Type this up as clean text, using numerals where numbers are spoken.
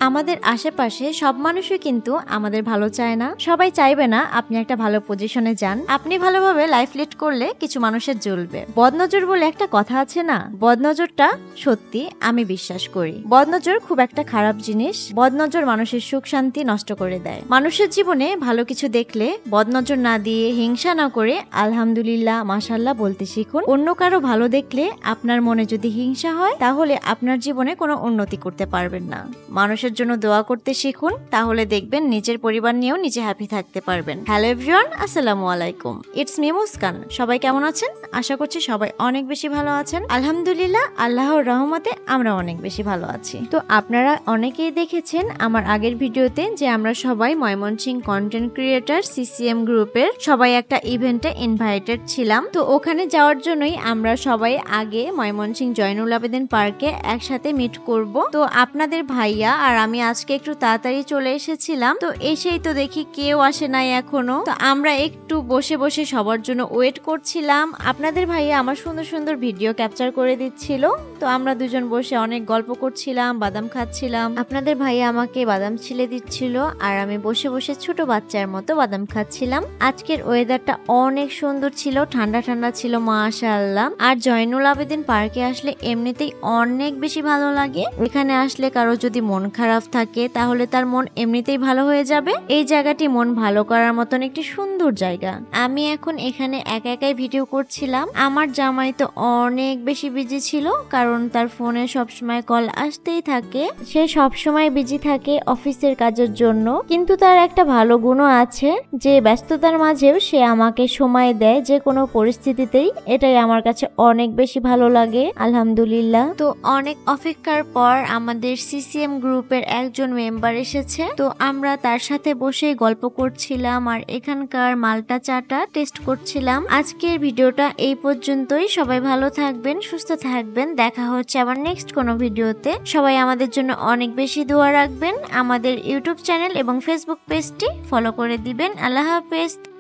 আমাদের আশেপাশে সব মানুষই কিন্তু আমাদের ভালো চায় না। সবাই চাইবে না আপনি একটা ভালো পজিশনে যান। আপনি ভালোভাবে লাইফ লিড করলে কিছু মানুষের জ্বলবে। বদনজর বলে একটা কথা আছে না, বদনজরটা সত্যি আমি বিশ্বাস করি। বদনজর খুব একটা খারাপ জিনিস। বদনজর মানুষের সুখ শান্তি নষ্ট করে দেয়। মানুষের জীবনে ভালো কিছু দেখলে বদনজর না দিয়ে হিংসা না করে আলহামদুলিল্লাহ মাশাআল্লাহ বলতে শিখুন। অন্য কারো ভালো দেখলে আপনার মনে যদি হিংসা হয় তাহলে আপনার জীবনে কোনো উন্নতি করতে পারবেন না। মানুষের জন্য দোয়া করতে শিখুন, তাহলে দেখবেন নিজের পরিবার নিয়েও নিজে হ্যাপি থাকতে পারবেন। হ্যালো এভরিওয়ান, আসসালামু আলাইকুম। It's me Muskan. সবাই কেমন আছেন? আশা করছি সবাই অনেক বেশি ভালো আছেন। আলহামদুলিল্লাহ, আল্লাহর রহমতে আমরা অনেক বেশি ভালো আছি। তো আপনারা অনেকেই দেখেছেন আমার আগের ভিডিওতে যে আমরা সবাই ময়মনসিংহ কন্টেন্ট ক্রিয়েটর CCM গ্রুপের সবাই একটা ইভেন্টে ইনভাইটেড ছিলাম। তো ওখানে যাওয়ার জন্যই আমরা সবাই আগে ময়মনসিংহ জয়নুল আবেদিন পার্কে একসাথে মিট করব। তো আপনাদের ভাইয়া আর আমি আজকে একটু তাড়াতাড়ি চলে এসেছিলাম। তো এসেই তো দেখি কেউ আসে নাই এখনো। তো আমরা একটু বসে বসে সবার জন্য ওয়েট করছিলাম। আপনাদের ভাইয়া আমার সুন্দর সুন্দর ভিডিও ক্যাপচার করে দিচ্ছিল। তো আমরা দুজন বসে অনেক গল্প করছিলাম, বাদাম খাচ্ছিলাম। আপনাদের ভাইয়া আমাকে বাদাম ছিলে দিচ্ছিল আর আমি বসে বসে ছোট বাচ্চার মতো বাদাম খাচ্ছিলাম। আজকের ওয়েদারটা অনেক সুন্দর ছিল, ঠান্ডা ঠান্ডা ছিল মাশাআল্লাহ। আর জয়নুল আবেদিন পার্কে আসলে এমনিতেই অনেক বেশি ভালো লাগে। এখানে আসলে কারো যদি মন খারাপ থাকে তাহলে তার মন এমনিতেই ভালো হয়ে যাবে। এই জায়গাটি মন ভালো করার মতন একটি সুন্দর জায়গা। আমি এখন এখানে একা একাই ভিডিও করছিলাম। আমার জামাই তো অনেক বেশি বিজি ছিল, কারণ তার ফোনে সবসময় কল আসতেই থাকে। সে সবসময় বিজি থাকে অফিসের কাজের জন্য, কিন্তু তার একটা ভালো গুণও আছে যে ব্যস্ততার মাঝেও সে আমাকে সময় দেয় যে কোনো পরিস্থিতিতেই। এটাই আমার কাছে অনেক বেশি ভালো লাগে আলহামদুলিল্লাহ। তো অনেক অপেক্ষার পর আমাদের CCM গ্রুপের একজন মেম্বার এসেছে। তো আমরা তার সাথে বসে গল্প করছিলাম আর এখানকার মালটা চাটা টেস্ট করছিলাম। আজকের ভিডিওটা এই পর্যন্তই। সবাই ভালো থাকবেন, সুস্থ থাকবেন। দেখা হচ্ছে আবার নেক্সট কোনো ভিডিওতে। সবাই আমাদের জন্য অনেক বেশি দোয়া রাখবেন। আমাদের ইউটিউব চ্যানেল এবং ফেসবুক পেজটি ফলো করে দিবেন। আল্লাহ হাফেজ।